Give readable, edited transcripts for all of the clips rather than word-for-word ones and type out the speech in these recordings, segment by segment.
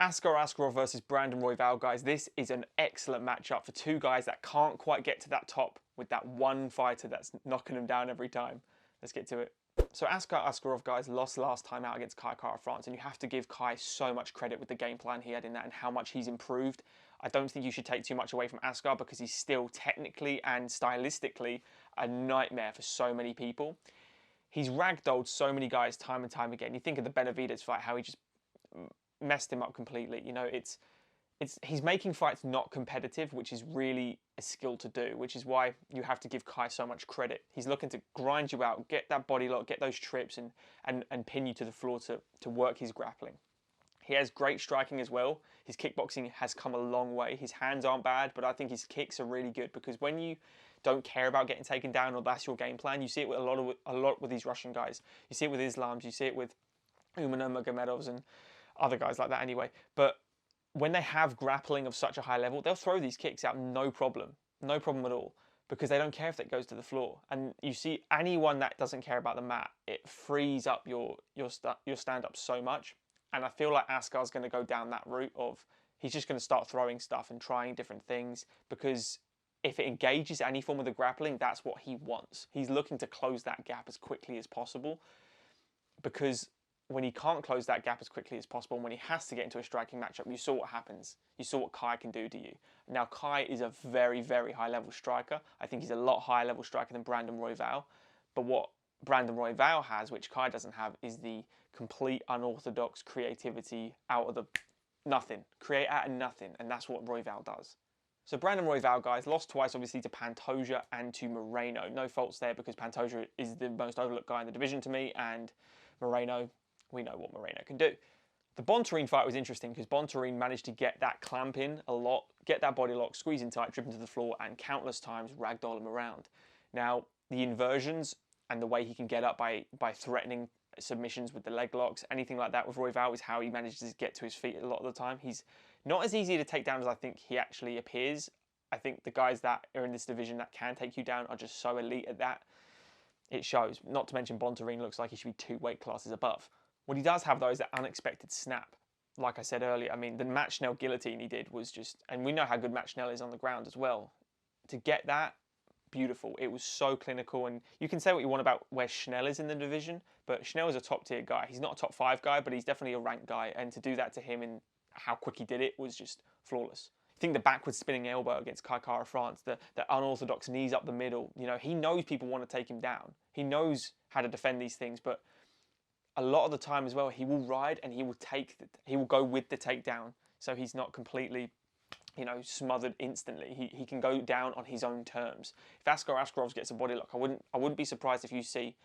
Askar Askarov versus Brandon Royval, guys. This is an excellent matchup for two guys that can't quite get to that top with that one fighter that's knocking them down every time. Let's get to it. So Askar Askarov, guys, lost last time out against Kai Kara-France, and you have to give Kai so much credit with the game plan he had in that and how much he's improved. I don't think you should take too much away from Askar because he's still technically and stylistically a nightmare for so many people. He's ragdolled so many guys time and time again. You think of the Benavidez fight, how he just messed him up completely. You know, he's making fights not competitive, which is really a skill to do, which is why you have to give Kai so much credit. He's looking to grind you out, get that body lock, get those trips, and pin you to the floor to work his grappling. He has great striking as well. His kickboxing has come a long way. His hands aren't bad, but I think his kicks are really good because when you don't care about getting taken down or that's your game plan, you see it with a lot with these Russian guys. You see it with Islams, you see it with Magomedovs and other guys like that anyway. But when they have grappling of such a high level, they'll throw these kicks out no problem at all, because they don't care if it goes to the floor. And you see anyone that doesn't care about the mat, it frees up your stand-up so much. And I feel like Askar's going to go down that route of he's just going to start throwing stuff and trying different things, because if it engages any form of the grappling, that's what he wants. He's looking to close that gap as quickly as possible, because when he can't close that gap as quickly as possible, and when he has to get into a striking matchup, you saw what happens. You saw what Kai can do to you. Now, Kai is a very, very high-level striker. I think he's a lot higher-level striker than Brandon Royval. But what Brandon Royval has, which Kai doesn't have, is the complete unorthodox creativity out of the nothing. Create out of nothing, and that's what Royval does. So Brandon Royval, guys, lost twice, obviously, to Pantoja and to Moreno. No faults there, because Pantoja is the most overlooked guy in the division to me, and Moreno, we know what Moreno can do. The Bontorin fight was interesting because Bontorin managed to get that clamp in a lot, get that body lock, squeeze in tight, drip him to the floor, and countless times ragdoll him around. Now, the inversions and the way he can get up by threatening submissions with the leg locks, anything like that with Royval, is how he manages to get to his feet a lot of the time. He's not as easy to take down as I think he actually appears. I think the guys that are in this division that can take you down are just so elite at that. It shows. Not to mention Bontorin looks like he should be 2 weight classes above. What he does have, though, is that unexpected snap. Like I said earlier, I mean, the Matt Schnell guillotine he did was just... And we know how good Matt Schnell is on the ground as well. To get that, beautiful. It was so clinical. And you can say what you want about where Schnell is in the division, but Schnell is a top-tier guy. He's not a top 5 guy, but he's definitely a ranked guy. And to do that to him and how quick he did it was just flawless. I think the backward spinning elbow against Kai Kara-France, the unorthodox knees up the middle, you know, he knows people want to take him down. He knows how to defend these things, but a lot of the time as well, he will ride and he will go with the takedown. So he's not completely, you know, smothered instantly. He can go down on his own terms. If Askar Askarov gets a body lock, I wouldn't be surprised if you see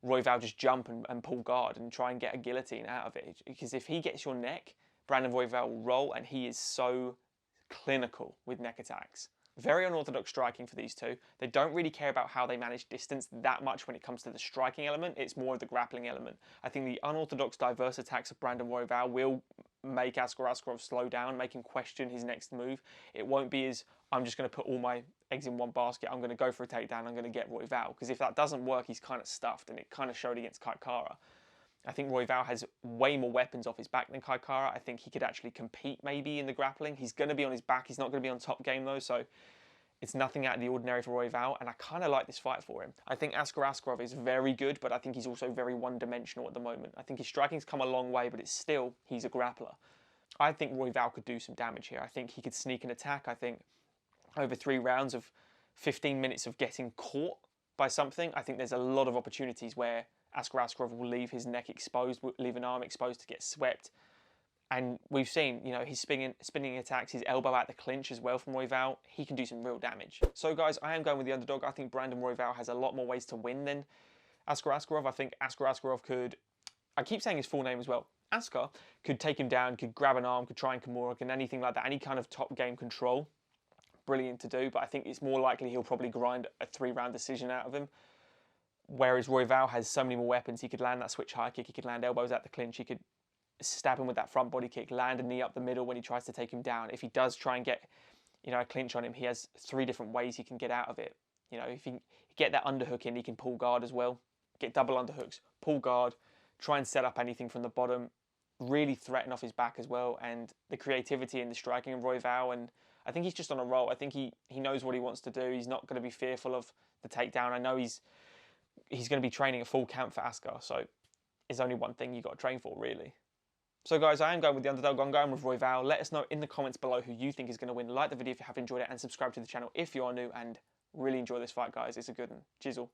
Royval just jump and pull guard and try and get a guillotine out of it. Because if he gets your neck, Brandon Royval will roll, and he is so clinical with neck attacks. Very unorthodox striking for these two. They don't really care about how they manage distance that much when it comes to the striking element. It's more of the grappling element. I think the unorthodox diverse attacks of Brandon Royval will make Askar Askarov slow down, make him question his next move. It won't be as, I'm just going to put all my eggs in one basket, I'm going to go for a takedown, I'm going to get Royval. Because if that doesn't work, he's kind of stuffed, and it kind of showed against Kai Kara. I think Royval has way more weapons off his back than Kai Kara. I think he could actually compete maybe in the grappling. He's going to be on his back. He's not going to be on top game though, so it's nothing out of the ordinary for Royval, and I kind of like this fight for him. I think Askar Askarov is very good, but I think he's also very one-dimensional at the moment. I think his striking's come a long way, but it's still, he's a grappler. I think Royval could do some damage here. I think he could sneak an attack. I think over 3 rounds of 15 minutes of getting caught by something, I think there's a lot of opportunities where Askar Askarov will leave his neck exposed, leave an arm exposed to get swept. And we've seen, you know, his spinning attacks, his elbow out the clinch as well from Royval. He can do some real damage. So, guys, I am going with the underdog. I think Brandon Royval has a lot more ways to win than Askar Askarov. I think Askar Askarov could... I keep saying his full name as well. Askar could take him down, could grab an arm, could try and Kimura, and anything like that. Any kind of top game control. Brilliant to do, but I think it's more likely he'll probably grind a 3-round decision out of him. Whereas Royval has so many more weapons. He could land that switch high kick, he could land elbows out the clinch, he could stab him with that front body kick, land a knee up the middle when he tries to take him down. If he does try and get, you know, a clinch on him, he has 3 different ways he can get out of it. You know, if he get that underhook in, he can pull guard as well. Get double underhooks, pull guard, try and set up anything from the bottom. really threaten off his back as well, and the creativity and the striking of Royval. And I think he's just on a roll. I think he knows what he wants to do. He's not going to be fearful of the takedown. I know he's going to be training a full camp for Askar, so there's only one thing you've got to train for, really. So guys, I am going with the underdog. I'm going with Royval. Let us know in the comments below who you think is going to win. Like the video if you have enjoyed it, and subscribe to the channel if you are new, and really enjoy this fight, guys. It's a good one. Chisel.